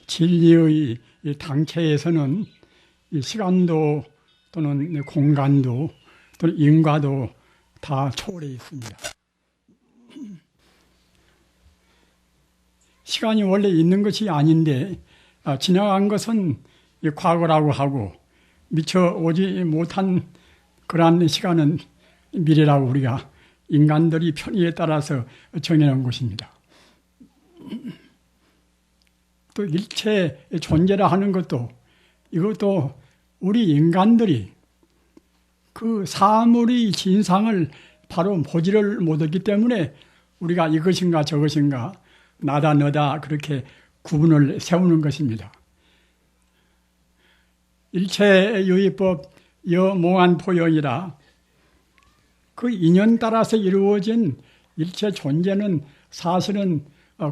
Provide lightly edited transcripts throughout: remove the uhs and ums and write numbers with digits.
진리의 이 당체에서는 이 시간도 또는 공간도 또는 인과도 다 초월해 있습니다. 시간이 원래 있는 것이 아닌데 지나간 것은 과거라고 하고 미처 오지 못한 그러한 시간은 미래라고 우리가 인간들이 편의에 따라서 정해놓은 것입니다. 또 일체 존재라 하는 것도 이것도 우리 인간들이 그 사물의 진상을 바로 보지를 못했기 때문에 우리가 이것인가 저것인가 나다 너다 그렇게 구분을 세우는 것입니다. 일체유의법 여몽한포영이라 그 인연 따라서 이루어진 일체 존재는 사실은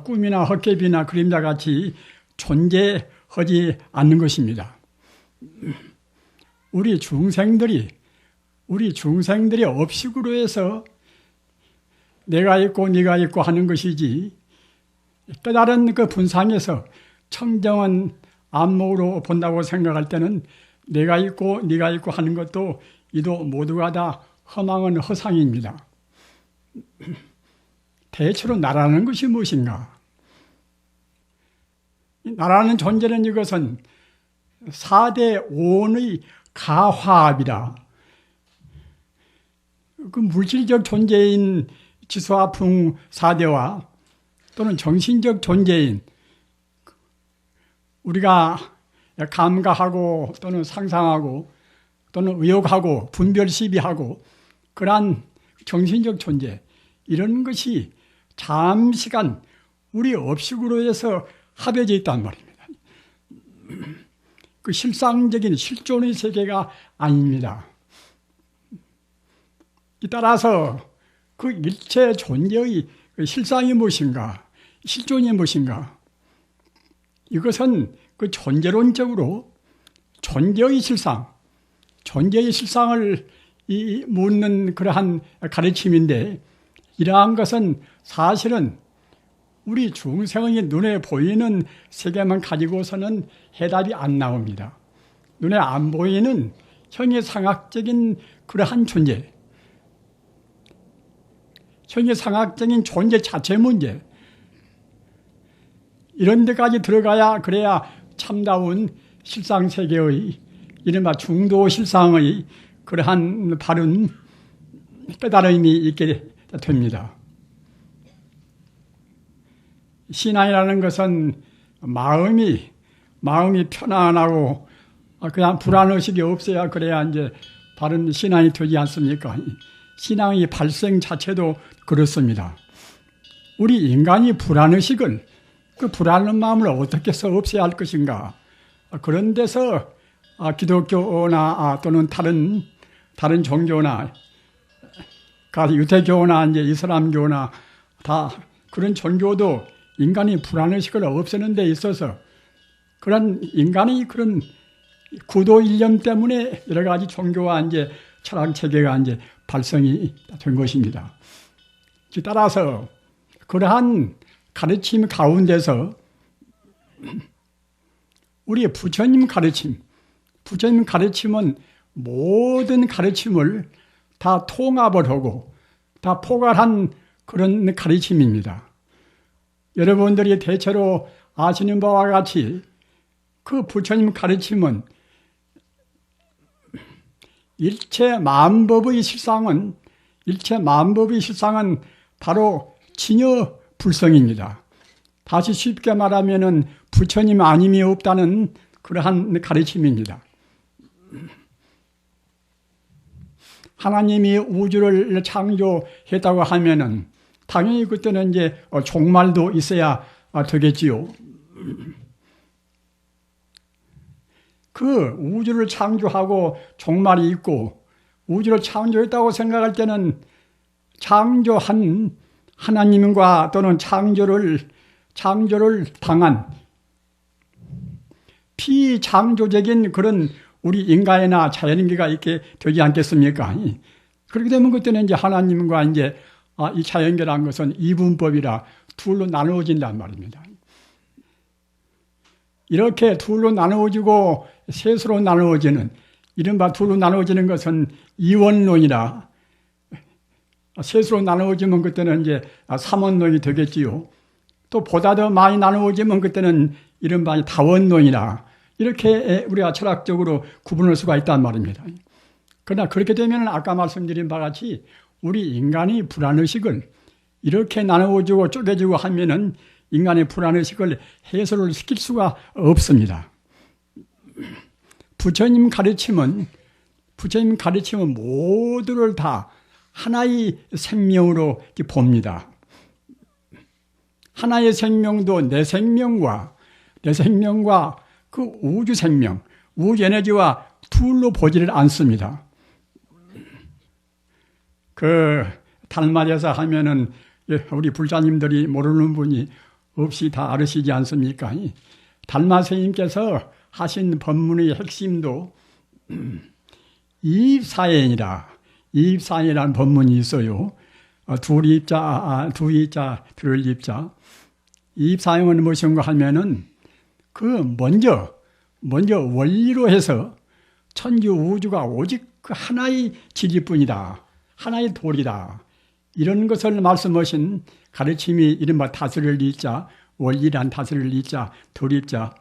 꿈이나 헛개비나 그림자같이 존재하지 않는 것입니다. 우리 중생들이 업식으로 해서 내가 있고 네가 있고 하는 것이지 깨달은 그 분상에서 청정한 안목으로 본다고 생각할 때는 내가 있고 네가 있고 하는 것도 이도 모두가 다 허망은 허상입니다. 대체로 나라는 것이 무엇인가? 나라는 존재는 이것은 4대 오온의 가화합이라 그 물질적 존재인 지수화풍 4대와 또는 정신적 존재인 우리가 감가하고 또는 상상하고 또는 의욕하고 분별 시비하고 그러한 정신적 존재 이런 것이 잠시간 우리 업식으로 해서 합해져 있단 말입니다. 그 실상적인 실존의 세계가 아닙니다. 따라서 그 일체 존재의 실상이 무엇인가, 실존이 무엇인가, 이것은 그 존재론적으로 존재의 실상을 묻는 그러한 가르침인데 이러한 것은 사실은 우리 중생의 눈에 보이는 세계만 가지고서는 해답이 안 나옵니다. 눈에 안 보이는 형이상학적인 그러한 존재, 형이상학적인 존재 자체 문제 이런 데까지 들어가야 그래야 참다운 실상세계의 이른바 중도실상의 그러한 바른 깨달음이 있게 됩니다. 신앙이라는 것은 마음이 편안하고 그냥 불안의식이 없어야 그래야 이제 바른 신앙이 되지 않습니까? 신앙의 발생 자체도 그렇습니다. 우리 인간이 불안의식을 그 불안한 마음을 어떻게 해서 없애야 할 것인가? 그런 데서 기독교나 또는 다른 종교나 유대교나 이제 이슬람교나 다 그런 종교도 인간이 불안의식을 없애는 데 있어서 그런 인간의 그런 구도 일념 때문에 여러 가지 종교와 이제 철학 체계가 이제 발생이 된 것입니다. 따라서 그러한 가르침 가운데서 우리 부처님 가르침은 모든 가르침을 다 통합을 하고 다 포괄한 그런 가르침입니다. 여러분들이 대체로 아시는 바와 같이 그 부처님 가르침은 일체 만법의 실상은 바로 진여 불성입니다. 다시 쉽게 말하면은 부처님 아님이 없다는 그러한 가르침입니다. 하나님이 우주를 창조했다고 하면은 당연히 그때는 이제 종말도 있어야 되겠지요. 그 우주를 창조하고 종말이 있고 우주를 창조했다고 생각할 때는 창조한 하나님과 또는 창조를 당한 피창조적인 그런 우리 인간이나 자연인계가 있게 되지 않겠습니까? 그렇게 되면 그때는 이제 하나님과 이제 이 자연계라는 것은 이분법이라 둘로 나누어진단 말입니다. 이렇게 둘로 나누어지고 셋으로 나누어지는, 이른바 둘로 나누어지는 것은 이원론이라, 셋으로 나누어지면 그때는 이제 삼원론이 되겠지요. 또 보다 더 많이 나누어지면 그때는 이른바 다원론이라, 이렇게 우리가 철학적으로 구분할 수가 있단 말입니다. 그러나 그렇게 되면 아까 말씀드린 바와 같이 우리 인간이 불안의식을 이렇게 나누어지고 쪼개지고 하면은 인간의 불안의식을 해소를 시킬 수가 없습니다. 부처님 가르침은 모두를 다 하나의 생명으로 봅니다. 하나의 생명도 내 생명과 그 우주 생명, 우주 에너지와 둘로 보지를 않습니다. 그 달마대사 하면은 우리 불자님들이 모르는 분이 없이 다 알으시지 않습니까? 달마 스님께서 하신 법문의 핵심도 이입사행이라는 법문이 있어요. 두입자, 들을 입자. 이입사행은 무엇인가 하면은 먼저 원리로 해서 천주 우주가 오직 그 하나의 진리뿐이다. 하나의 도리다. 이런 것을 말씀하신 가르침이 이른바 다스릴 이자, 원리란 다스릴 이자, 도립자.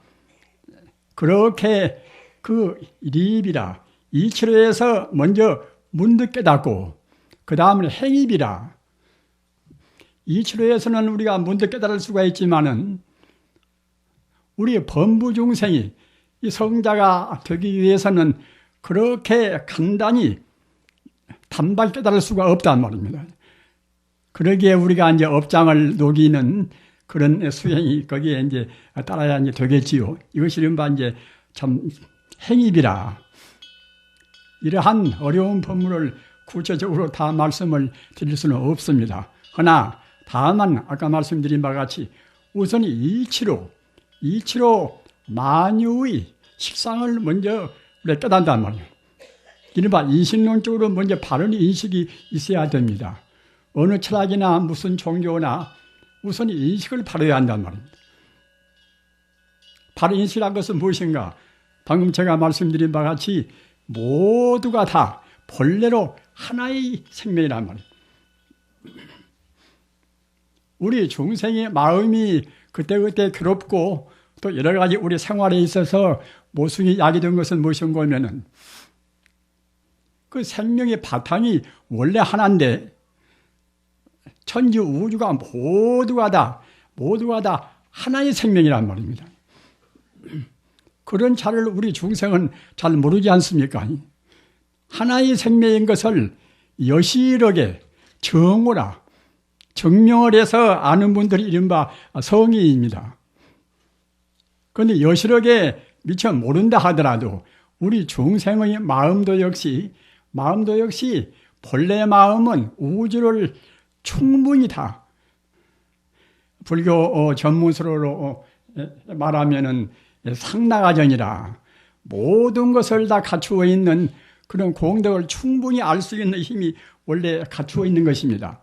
그렇게 그 리입이라, 이치로에서 먼저 문득 깨닫고, 그 다음은 행입이라. 이치로에서는 우리가 문득 깨달을 수가 있지만은, 우리 범부 중생이 이 성자가 되기 위해서는 그렇게 간단히 단발 깨달을 수가 없단 말입니다. 그러기에 우리가 이제 업장을 녹이는 그런 수행이 거기에 이제 따라야 이제 되겠지요. 이것이 이른바 이제 참 행입이라. 이러한 어려운 법문을 구체적으로 다 말씀을 드릴 수는 없습니다. 그러나 다만 아까 말씀드린 바와 같이 우선 이치로 만유의 식상을 먼저 우리가 깨닫는단 말이에요. 이른바 인식론적으로 먼저 바른 인식이 있어야 됩니다. 어느 철학이나 무슨 종교나 우선 인식을 바라야 한단 말입니다. 바른 인식이라는 것은 무엇인가? 방금 제가 말씀드린 바와 같이 모두가 다 본래로 하나의 생명이란 말입니다. 우리 중생의 마음이 그때그때 괴롭고 또 여러 가지 우리 생활에 있어서 모순이 야기된 것은 무엇인가 하면은 그 생명의 바탕이 원래 하나인데 천지 우주가 모두가 다 하나의 생명이란 말입니다. 그런 차를 우리 중생은 잘 모르지 않습니까? 하나의 생명인 것을 여실하게 정명을 해서 아는 분들이 이른바 성의입니다. 그런데 여실하게 미처 모른다 하더라도 우리 중생의 마음도 역시 본래 마음은 우주를 충분히 다 불교 전문서로 말하면은 상나가전이라 모든 것을 다 갖추어 있는 그런 공덕을 충분히 알 수 있는 힘이 원래 갖추어 있는 것입니다.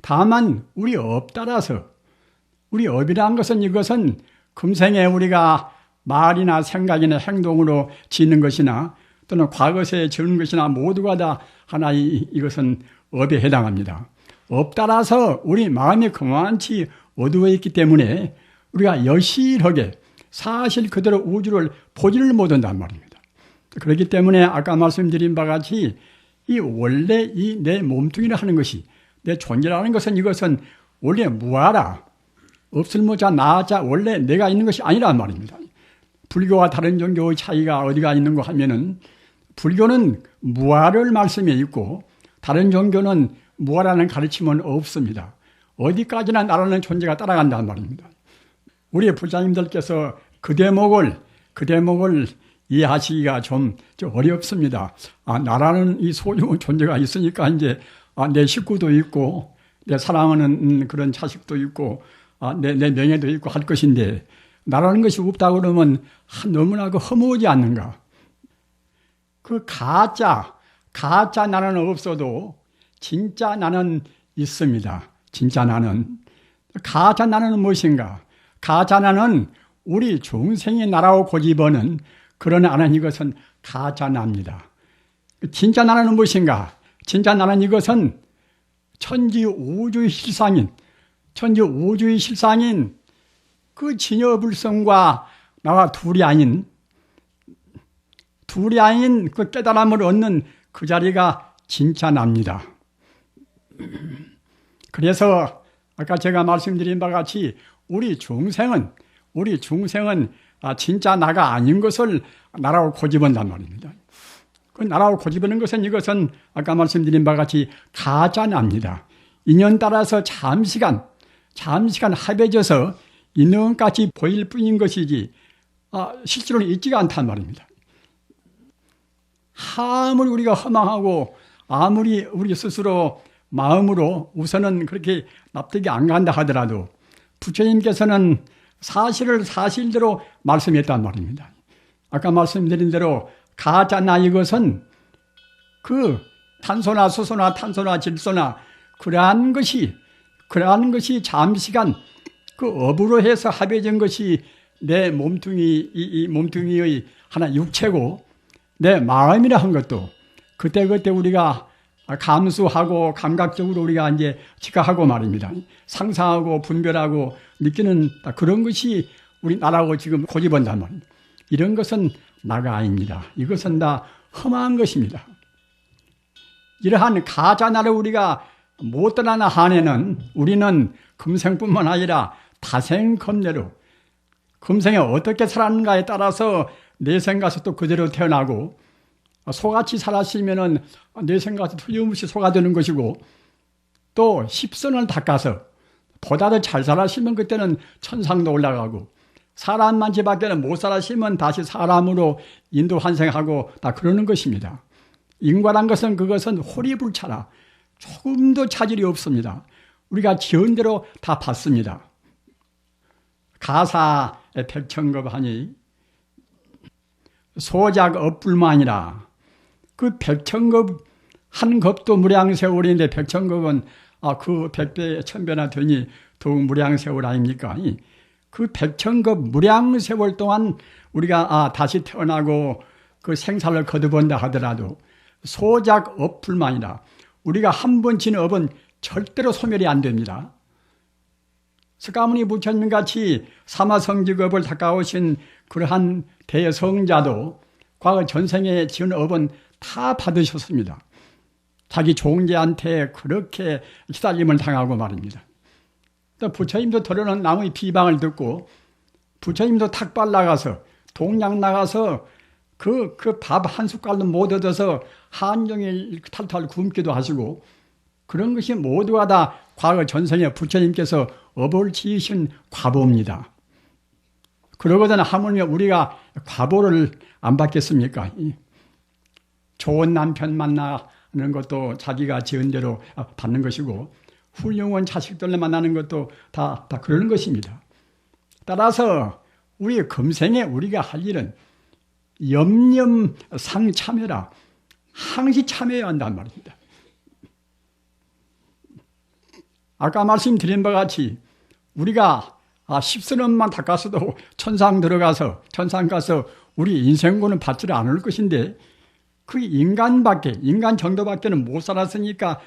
다만 우리 업 따라서 우리 업이라는 것은 이것은 금생에 우리가 말이나 생각이나 행동으로 짓는 것이나 또는 과거에 지은 것이나 모두가 다 하나의 이것은 업에 해당합니다. 업 따라서 우리 마음이 그만치 어두워 있기 때문에 우리가 여실하게 사실 그대로 우주를 보지를 못한단 말입니다. 그렇기 때문에 아까 말씀드린 바와 같이 이 원래 이 내 몸뚱이를 하는 것이 내 존재라는 것은 이것은 원래 무아라. 없을모자 나자 원래 내가 있는 것이 아니란 말입니다. 불교와 다른 종교의 차이가 어디가 있는가 하면은 불교는 무아를 말씀해 있고 다른 종교는 무아라는 가르침은 없습니다. 어디까지나 나라는 존재가 따라간다는 말입니다. 우리 부자님들께서 그 대목을 이해하시기가 좀 어렵습니다. 나라는 이 소중한 존재가 있으니까 이제 내 식구도 있고 내 사랑하는 그런 자식도 있고 내 명예도 있고 할 것인데 나라는 것이 없다 그러면 너무나 허무하지 않는가? 그 가짜 나는 없어도 진짜 나는 있습니다. 진짜 나는. 가짜 나는 무엇인가? 가짜 나는 우리 중생이 나라고 고집하는 그런 나는 이것은 가짜 나입니다. 진짜 나라는 무엇인가? 진짜 나라는 이것은 천지 우주의 실상인 그 진여불성과 나와 둘이 아닌 그 깨달음을 얻는 그 자리가 진짜 납니다. 그래서 아까 제가 말씀드린 바와 같이 우리 중생은 진짜 나가 아닌 것을 나라고 고집한단 말입니다. 그 나라고 고집하는 것은 이것은 아까 말씀드린 바와 같이 가짜 납니다. 인연 따라서 잠시간 합해져서 있는 것같이 보일 뿐인 것이지 실제로는 있지가 않단 말입니다. 아무리 우리가 허망하고 아무리 우리 스스로 마음으로 우선은 그렇게 납득이 안 간다 하더라도 부처님께서는 사실을 사실대로 말씀했단 말입니다. 아까 말씀드린 대로 가짜나 이것은 그 탄소나 수소나 탄소나 질소나 그러한 것이 잠시간 그 업으로 해서 합해진 것이 내 몸뚱이, 이 몸뚱이의 하나 육체고 내 마음이라 한 것도 그때 우리가 감수하고 감각적으로 우리가 이제 지각하고 말입니다. 상상하고 분별하고 느끼는 그런 것이 우리 나라고 지금 고집한단 말입니다. 이런 것은 나가 아닙니다. 이것은 다 험한 것입니다. 이러한 가짜 나를 우리가 못 떠나는 한에는 우리는 금생뿐만 아니라 다생겁내로 금생에 어떻게 살았는가에 따라서 내생가서 또 그대로 태어나고 소같이 살았으면은 내생가서 틀림없이 소가 되는 것이고 또 십선을 닦아서 보다 더 잘 살았으면 그때는 천상도 올라가고 사람만 지밖에는 못 살았으면 다시 사람으로 인도 환생하고 다 그러는 것입니다. 인과란 것은 그것은 호리불차라 조금도 차질이 없습니다. 우리가 지은 대로 다 받습니다. 가사의 백천급하니 소작 업불만이라 그 백천급 한 급도 무량세월인데 백천급은 그 백배 천배나 되니 더욱 무량세월 아닙니까? 그 백천급 무량세월 동안 우리가 다시 태어나고 그 생사를 거듭한다 하더라도 소작 업불만이라 우리가 한 번 진 업은 절대로 소멸이 안 됩니다. 석가모니 부처님같이 사마성직업을 닦아오신 그러한 대성자도 과거 전생에 지은 업은 다 받으셨습니다. 자기 종제한테 그렇게 시달림을 당하고 말입니다. 또 부처님도 더러는 남의 비방을 듣고 부처님도 탁발 나가서 동양 나가서 그 밥 한 숟갈도 못 얻어서 한종일 탈탈 굶기도 하시고 그런 것이 모두가 다 과거 전생에 부처님께서 업을 지으신 과보입니다. 그러거든 하물며 우리가 과보를 안 받겠습니까? 좋은 남편 만나는 것도 자기가 지은 대로 받는 것이고 훌륭한 자식들을 만나는 것도 다 그러는 것입니다. 따라서 우리 금생에 우리가 할 일은 염념상참회라 항시 참회해야 한단 말입니다. 아까 말씀드린 바와 같이 우리가 십선업만 닦았어도 천상 가서 우리 인생고는 받지를 않을 것인데 그 인간 정도밖에는 못 살았으니까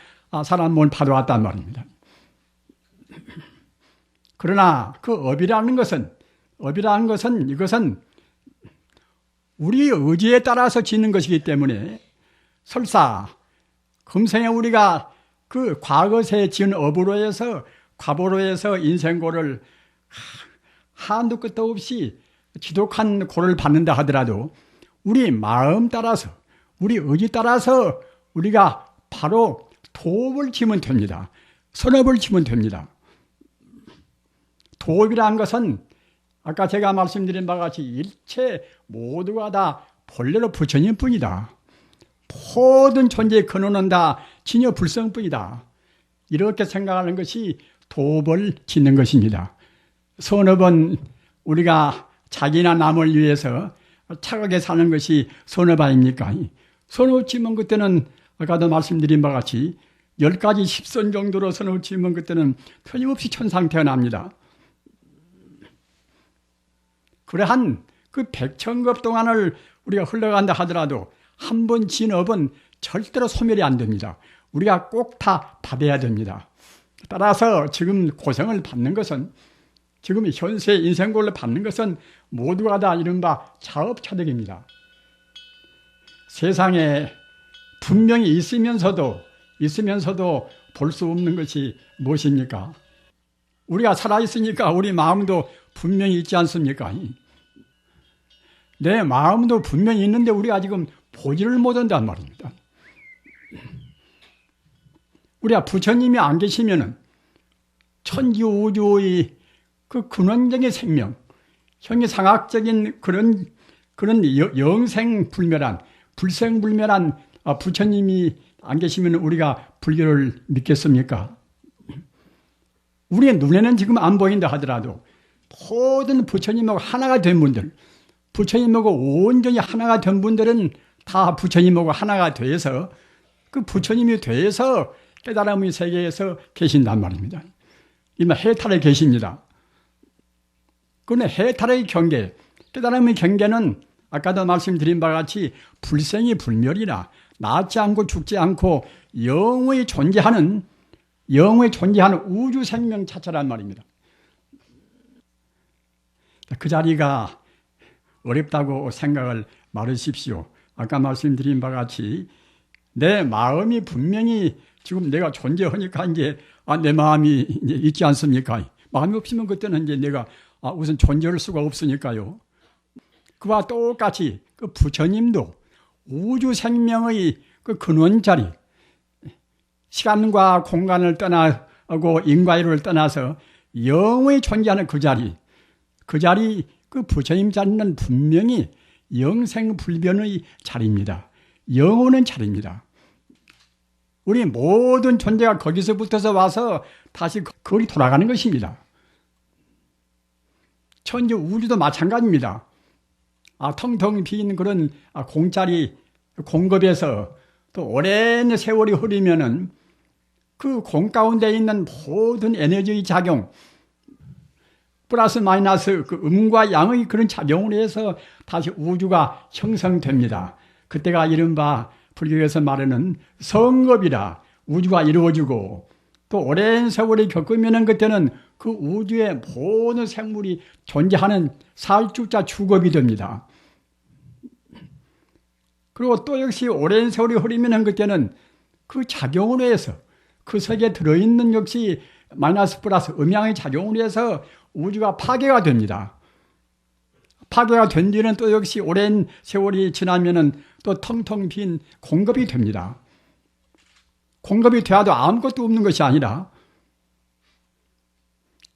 사람 몸을 받아왔단 말입니다. 그러나 그 업이라는 것은 이것은 우리 의지에 따라서 짓는 것이기 때문에 설사 금생에 우리가 그 과거에 지은 업으로 해서 과보로 해서 인생고를 한도 끝도 없이 지독한 고를 받는다 하더라도 우리 마음 따라서 우리 의지 따라서 우리가 바로 도업을 지면 됩니다. 선업을 지면 됩니다. 도업이라는 것은 아까 제가 말씀드린 바와 같이 일체 모두가 다 본래로 부처님뿐이다. 모든 존재의 근원은 다 진여불성뿐이다. 이렇게 생각하는 것이 도업을 짓는 것입니다. 선업은 우리가 자기나 남을 위해서 착하게 사는 것이 선업 아닙니까? 선업 지면 그때는 아까도 말씀드린 바와 같이 10가지 10선 정도로 선업 지면 그때는 틀림없이 천상 태어납니다. 그러한 그 백천급 동안을 우리가 흘러간다 하더라도 한 번 진 업은 절대로 소멸이 안 됩니다. 우리가 꼭 다 받아야 됩니다. 따라서 지금 고생을 받는 것은, 지금 현세 인생고를 받는 것은 모두가 다 이른바 자업자득입니다. 세상에 분명히 있으면서도 볼 수 없는 것이 무엇입니까? 우리가 살아있으니까 우리 마음도 분명히 있지 않습니까? 내 마음도 분명히 있는데 우리가 지금 보지를 못한단 말입니다. 우리가 부처님이 안 계시면은 천지 우주의 그 근원적인 생명, 형이상학적인 그런 영생불멸한, 불생불멸한 부처님이 안 계시면 우리가 불교를 믿겠습니까? 우리의 눈에는 지금 안 보인다 하더라도 모든 부처님하고 하나가 된 분들, 부처님하고 온전히 하나가 된 분들은 다 부처님하고 하나가 돼서, 그 부처님이 돼서 깨달음의 세계에서 계신단 말입니다. 이만 해탈에 계십니다. 그런데 해탈의 경계, 깨달음의 경계는 아까도 말씀드린 바와 같이 불생이 불멸이라 낫지 않고 죽지 않고 영원히 존재하는 우주 생명 자체란 말입니다. 그 자리가 어렵다고 생각을 말으십시오. 아까 말씀드린 바와 같이 내 마음이 분명히 지금 내가 존재하니까 이제 내 마음이 이제 있지 않습니까? 마음이 없으면 그때는 이제 내가 우선 존재할 수가 없으니까요. 그와 똑같이 그 부처님도 우주 생명의 그 근원 자리, 시간과 공간을 떠나고 인과율을 떠나서 영원히 존재하는 그 자리, 그 부처님 자리는 분명히 영생불변의 자리입니다. 영원한 자리입니다. 우리 모든 존재가 거기서부터서 와서 다시 거기 돌아가는 것입니다. 천지 우주도 마찬가지입니다. 텅텅 빈 그런 공짜리, 공급에서 또 오랜 세월이 흐르면은 그 공 가운데 있는 모든 에너지의 작용, 플러스 마이너스 그 음과 양의 그런 작용을 해서 다시 우주가 형성됩니다. 그때가 이른바 불교에서 말하는 성급이라 우주가 이루어지고, 또 오랜 세월이 겪으면은 그때는 그 우주의 모든 생물이 존재하는 살주자 주겁이 됩니다. 그리고 또 역시 오랜 세월이 흐르면은 그때는 그 작용으로 해서 그 속에 들어있는 역시 마이너스 플러스 음양의 작용으로 해서 우주가 파괴가 됩니다. 파괴가 된 뒤에는 또 역시 오랜 세월이 지나면은 또 텅텅 빈 공급이 됩니다. 공급이 되어도 아무것도 없는 것이 아니라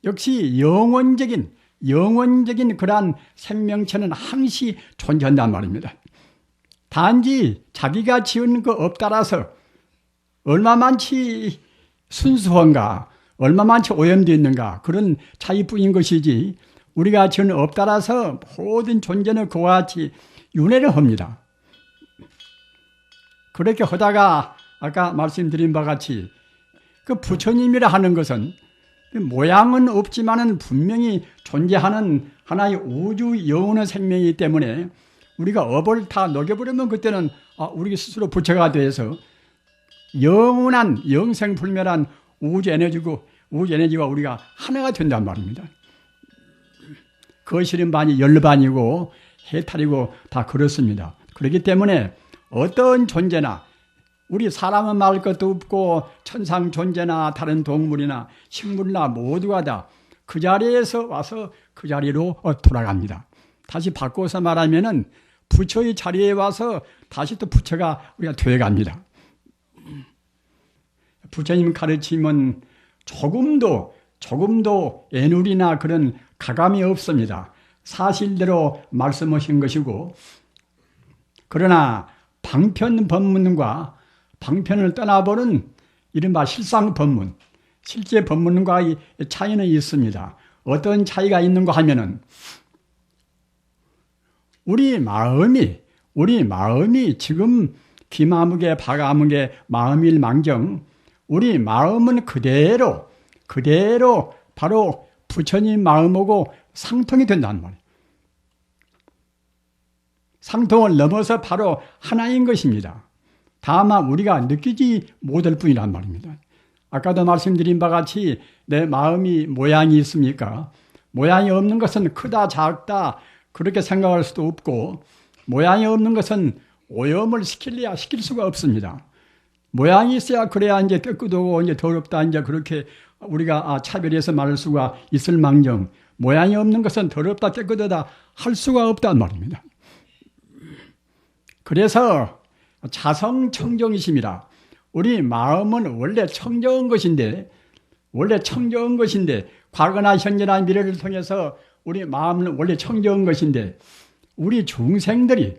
역시 영원적인 그러한 생명체는 항시 존재한단 말입니다. 단지 자기가 지은 그 업 따라서 얼마만치 순수한가, 얼마만치 오염되어 있는가, 그런 차이뿐인 것이지, 우리가 지은 업 따라서 모든 존재는 그와 같이 윤회를 합니다. 그렇게 하다가 아까 말씀드린 바와 같이 그 부처님이라 하는 것은 모양은 없지만은 분명히 존재하는 하나의 우주 영원한 생명이기 때문에 우리가 업을 다 녹여버리면 그때는 우리 스스로 부처가 돼서 영원한 영생불멸한 우주 에너지와 우리가 하나가 된단 말입니다. 거실은 반이 열반이고 해탈이고 다 그렇습니다. 그렇기 때문에 어떤 존재나, 우리 사람은 말 것도 없고 천상 존재나 다른 동물이나 식물이나 모두가 다 그 자리에서 와서 그 자리로 돌아갑니다. 다시 바꿔서 말하면은 부처의 자리에 와서 다시 또 부처가 우리가 되어갑니다. 부처님 가르침은 조금도 애누리나 그런 가감이 없습니다. 사실대로 말씀하신 것이고, 그러나 방편 법문과 방편을 떠나버린 이른바 실상 법문, 실제 법문과의 차이는 있습니다. 어떤 차이가 있는가 하면은 우리 마음이 지금 기마무게 바가무게 마음일망정, 우리 마음은 그대로 바로 부처님 마음하고 상통이 된다는 말이에요. 상통을 넘어서 바로 하나인 것입니다. 다만 우리가 느끼지 못할 뿐이란 말입니다. 아까도 말씀드린 바와 같이 내 마음이 모양이 있습니까? 모양이 없는 것은 크다 작다 그렇게 생각할 수도 없고, 모양이 없는 것은 오염을 시킬래야 시킬 수가 없습니다. 모양이 있어야 그래야 이제 깨끗하고 이제 더럽다 이제 그렇게 우리가 차별해서 말할 수가 있을 망정, 모양이 없는 것은 더럽다 깨끗하다 할 수가 없단 말입니다. 그래서 자성청정이십니다. 우리 마음은 원래 청정한 것인데, 과거나 현재나 미래를 통해서 우리 마음은 원래 청정한 것인데, 우리 중생들이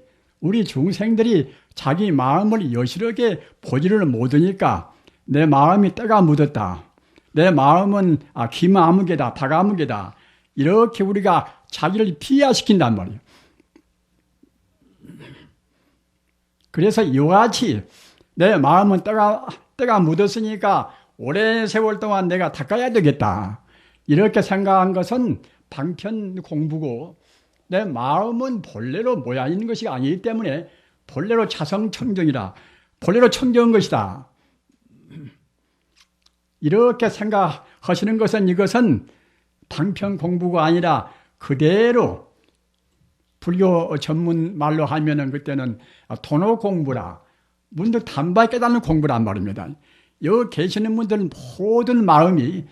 자기 마음을 여실하게 보지를 못하니까 내 마음이 때가 묻었다, 내 마음은 기마무개다, 다가무개다, 이렇게 우리가 자기를 비하시킨단 말이에요. 그래서 이와 같이 내 마음은 때가 묻었으니까 오랜 세월 동안 내가 닦아야 되겠다, 이렇게 생각한 것은 방편 공부고, 내 마음은 본래로 모양 있는 것이 아니기 때문에 본래로 자성청정이라, 본래로 청정한 것이다, 이렇게 생각하시는 것은, 이것은 방편 공부가 아니라 그대로 불교 전문 말로 하면은 그때는 도노 공부라, 문득 단박에 깨닫는 공부란 말입니다. 여기 계시는 분들은 모든 마음이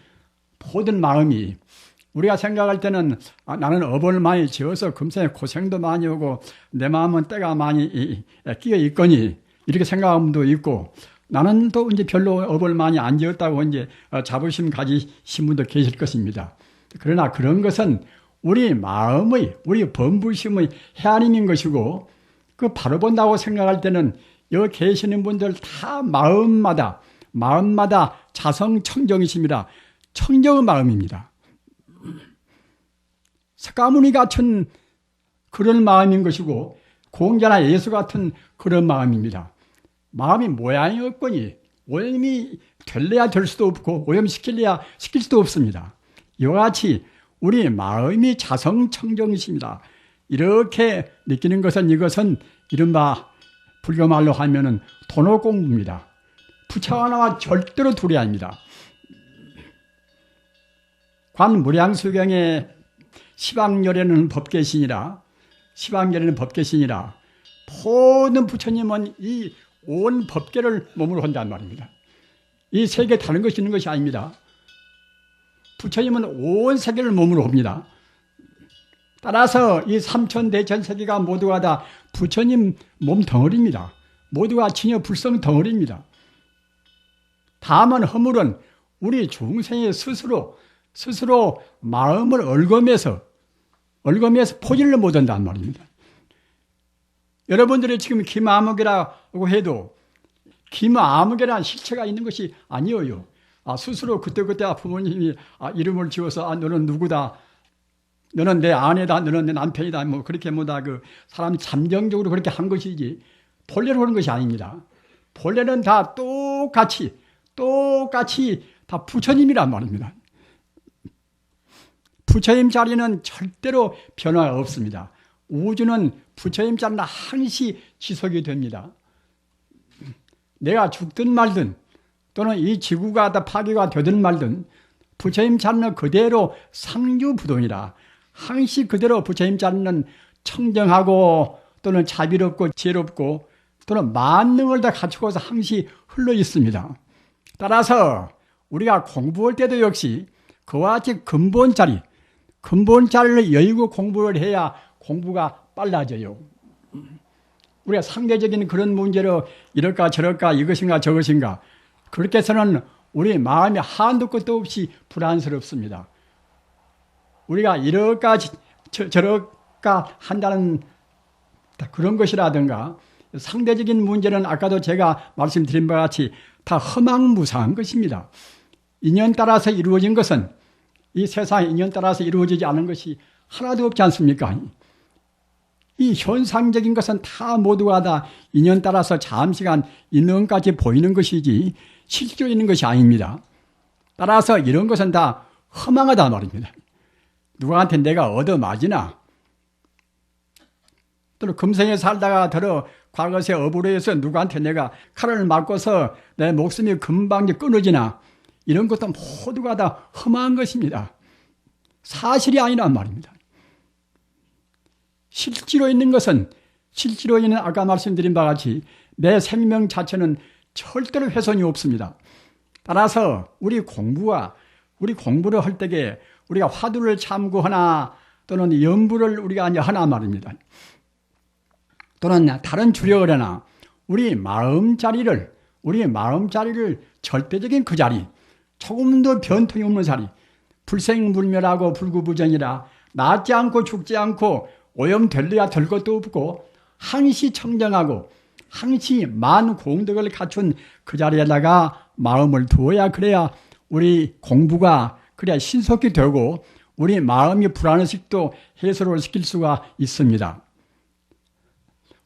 우리가 생각할 때는 나는 업을 많이 지어서 금생에 고생도 많이 오고 내 마음은 때가 많이 끼어 있거니, 이렇게 생각하는 분도 있고, 나는 또 이제 별로 업을 많이 안 지었다고 이제 자부심 가지신 분도 계실 것입니다. 그러나 그런 것은 우리 마음의, 우리 범부심의 헤아림인 것이고, 그 바로 본다고 생각할 때는 여기 계시는 분들 다 마음마다 자성청정이십니다. 청정의 마음입니다. 석가모니 같은 그런 마음인 것이고, 공자나 예수 같은 그런 마음입니다. 마음이 모양이 없거니 오염이 될래야 될 수도 없고 오염시킬래야 시킬 수도 없습니다. 이와 같이 우리 마음이 자성청정이십니다. 이렇게 느끼는 것은, 이것은 이른바 불교말로 하면은 도노공부입니다. 부처 하나와 절대로 둘이 아닙니다. 관무량수경에 시방열에는 법계시니라, 모든 부처님은 이 온 법계를 몸으로 한단 말입니다. 이 세계 다른 것이 있는 것이 아닙니다. 부처님은 온 세계를 몸으로 합니다. 따라서 이 삼천대천 세계가 모두가 다 부처님 몸 덩어리입니다. 모두가 진여 불성 덩어리입니다. 다만 허물은 우리 중생이 스스로 마음을 얽어매서 포진을 못한단 말입니다. 여러분들이 지금 기마암흑이라고 해도 기마암흑이라는 실체가 있는 것이 아니에요. 스스로 그때그때 부모님이 이름을 지어서 너는 누구다, 너는 내 아내다, 너는 내 남편이다, 뭐 그렇게 뭐다 그 사람이 잠정적으로 그렇게 한 것이지 본래로 하는 것이 아닙니다. 본래는 다 똑같이 다 부처님이란 말입니다. 부처님 자리는 절대로 변화가 없습니다. 우주는 부처님 자리는 항시 지속이 됩니다. 내가 죽든 말든 또는 이 지구가 다 파괴가 되든 말든 부처님 자리는 그대로 상주부동이라, 항시 그대로 부처님 자리는 청정하고 또는 자비롭고 지혜롭고 또는 만능을 다 갖추고서 항시 흘러 있습니다. 따라서 우리가 공부할 때도 역시 그와 같이 근본 자리를 여의고 공부를 해야 공부가 빨라져요. 우리가 상대적인 그런 문제로 이럴까 저럴까 이것인가 저것인가 그렇게 해서는 우리 마음이 한도 끝도 없이 불안스럽습니다. 우리가 이럴까 저럴까 한다는 그런 것이라든가 상대적인 문제는 아까도 제가 말씀드린 바와 같이 다 허망무상한 것입니다. 인연 따라서 이루어진 것은 이 세상에 인연 따라서 이루어지지 않은 것이 하나도 없지 않습니까? 이 현상적인 것은 다 모두가 다 인연 따라서 잠시간 인연까지 보이는 것이지 실제로 있는 것이 아닙니다. 따라서 이런 것은 다 허망하다 말입니다. 누구한테 내가 얻어맞으나 또는 금생에 살다가 들어 과거세 업으로 해서 누구한테 내가 칼을 맞고서 내 목숨이 금방 끊어지나 이런 것도 모두가 다 험한 것입니다. 사실이 아니란 말입니다. 실제로 있는 것은 실제로 있는 아까 말씀드린 바와 같이 내 생명 자체는 절대로 훼손이 없습니다. 따라서 우리 공부를 할 때에 우리가 화두를 참고하나 또는 연부를 우리가 하나 말입니다. 또는 다른 주력을 하나 우리 마음자리를 절대적인 그 자리, 조금도 변통이 없는 자리, 불생불멸하고 불구부전이라 낫지 않고 죽지 않고 오염될래야 될 것도 없고 항시 청정하고 항시 만공덕을 갖춘 그 자리에다가 마음을 두어야 그래야 우리 공부가 그래야 신속히 되고 우리 마음이 불안의식도 해소를 시킬 수가 있습니다.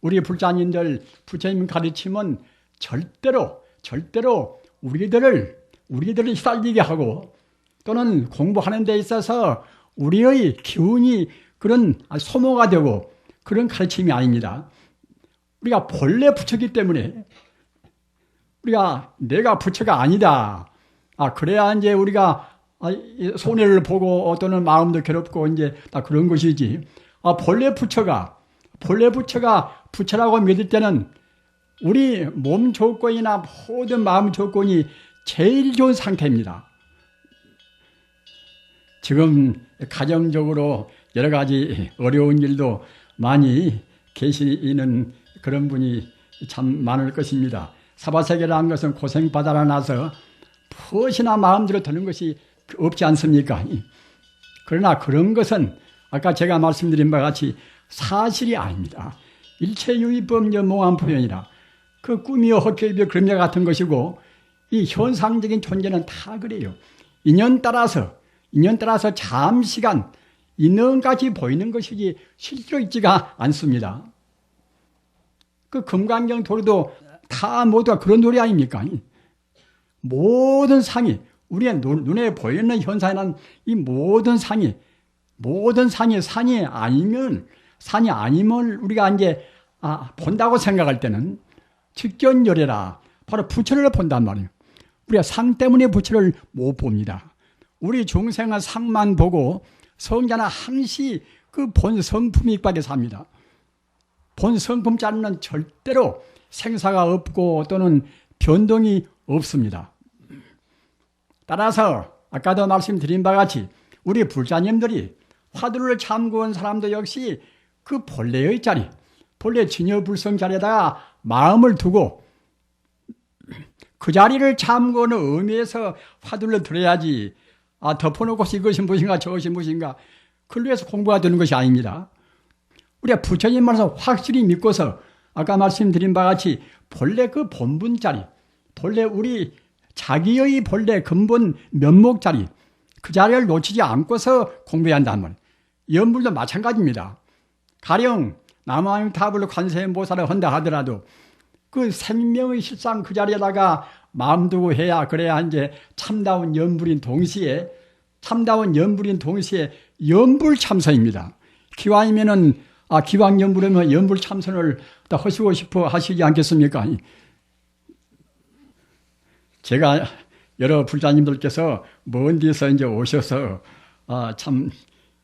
우리 불자님들 부처님 가르침은 절대로 우리들을 휘날리게 하고 또는 공부하는 데 있어서 우리의 기운이 그런 소모가 되고 그런 가르침이 아닙니다. 우리가 본래 부처이기 때문에 내가 부처가 아니다. 그래야 이제 우리가 손해를 보고 또는 마음도 괴롭고 이제 다 그런 것이지. 본래 부처가 부처라고 믿을 때는 우리 몸 조건이나 모든 마음 조건이 제일 좋은 상태입니다. 지금 가정적으로 여러 가지 어려운 일도 많이 계시는 그런 분이 참 많을 것입니다. 사바세계라는 것은 고생바다라 나서 무엇이나 마음대로 되는 것이 없지 않습니까? 그러나 그런 것은 아까 제가 말씀드린 바와 같이 사실이 아닙니다. 일체유의법 연몽한 표현이라 그 꿈이요 헛개비요 그림자 같은 것이고 이 현상적인 존재는 다 그래요. 인연 따라서 잠시간 인연까지 보이는 것이지 실제로 있지가 않습니다. 그 금강경 도리도 다 모두가 그런 도리 아닙니까? 모든 상이 우리의 눈에 보이는 현상이란 이 모든 상이 산이 아니면 우리가 이제 본다고 생각할 때는 직견열애라 바로 부처를 본단 말이에요. 우리가 상 때문에 부처를 못 봅니다. 우리 중생은 상만 보고 성자는 항시 그 본 성품이 입각해 삽니다. 본 성품 자리는 절대로 생사가 없고 또는 변동이 없습니다. 따라서 아까도 말씀드린 바와 같이 우리 불자님들이 화두를 참고한 사람도 역시 그 본래의 자리, 본래 진여불성 자리에다가 마음을 두고 그 자리를 참고하는 의미에서 화두를 들어야지 덮어놓고 이것이 무엇인가 저것이 무엇인가 그걸로 해서 공부가 되는 것이 아닙니다. 우리가 부처님 말씀 확실히 믿고서 아까 말씀드린 바와 같이 본래 그 본분 자리, 본래 우리 자기의 본래 근본 면목 자리 그 자리를 놓치지 않고서 공부해야 한다는 말. 연불도 마찬가지입니다. 가령 남아미타불 관세음보살을 한다 하더라도 그 생명의 실상 그 자리에다가 마음 두고 해야 그래야 이제 참다운 연불인 동시에 연불 참선입니다. 기왕이면은 기왕 연불이면 연불 참선을 다 하시고 싶어 하시지 않겠습니까? 제가 여러 불자님들께서 먼 데서 이제 오셔서 참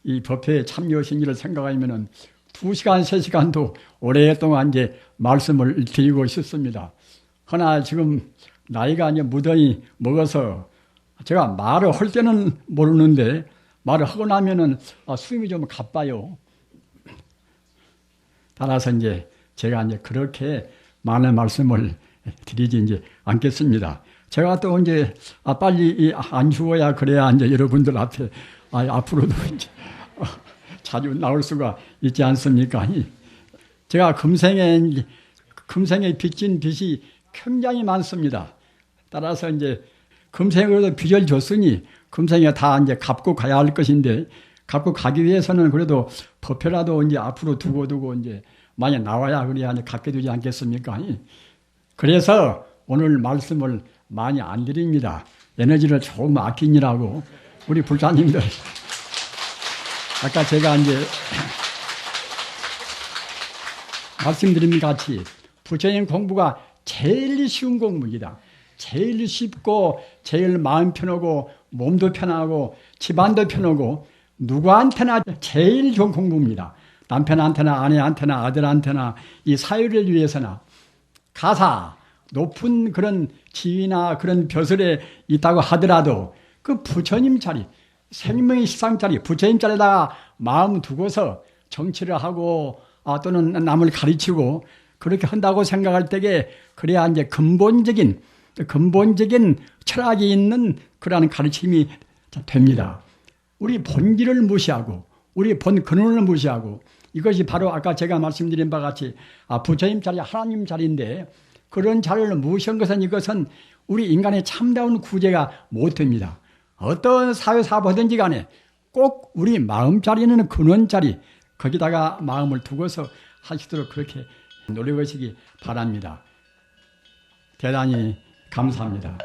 이 법회에 참여하신 일을 생각하면은 2시간, 3시간도 오랫동안 이제 말씀을 드리고 있었습니다. 그러나 지금 나이가 이제 무더히 먹어서 제가 말을 할 때는 모르는데 말을 하고 나면은 숨이 좀 가빠요. 따라서 이제 제가 이제 그렇게 많은 말씀을 드리지 이제 않겠습니다. 제가 또 이제 빨리 안 죽어야 그래야 이제 여러분들 앞에 앞으로도 이제 자주 나올 수가 있지 않습니까? 제가 금생에 빚진 빚이 굉장히 많습니다. 따라서 이제 금생으로도 빚을 줬으니 금생에 다 이제 갚고 가야 할 것인데 갚고 가기 위해서는 그래도 법회라도 이제 앞으로 두고 이제 많이 나와야 그래야 갚게 되지 않겠습니까? 그래서 오늘 말씀을 많이 안 드립니다. 에너지를 조금 아끼느라고 우리 불자님들 아까 제가 이제 말씀드린 같이 부처님 공부가 제일 쉬운 공부입니다. 제일 쉽고 제일 마음 편하고 몸도 편하고 집안도 편하고 누구한테나 제일 좋은 공부입니다. 남편한테나 아내한테나 아들한테나 이 사회를 위해서나 가사 높은 그런 지위나 그런 벼슬에 있다고 하더라도 그 부처님 자리, 생명의 실상 자리, 부처님 자리에다가 마음 두고서 정치를 하고 또는 남을 가르치고 그렇게 한다고 생각할 때에 그래야 이제 근본적인 철학이 있는 그러한 가르침이 됩니다. 우리 본질을 무시하고 우리 본 근원을 무시하고 이것이 바로 아까 제가 말씀드린 바와 같이 부처님 자리, 하나님 자리인데 그런 자리를 무시한 것은 이것은 우리 인간의 참다운 구제가 못 됩니다. 어떤 사회사업하든지 간에 꼭 우리 마음 자리는 근원 자리 거기다가 마음을 두고서 하시도록 그렇게 노력하시기 바랍니다. 대단히 감사합니다.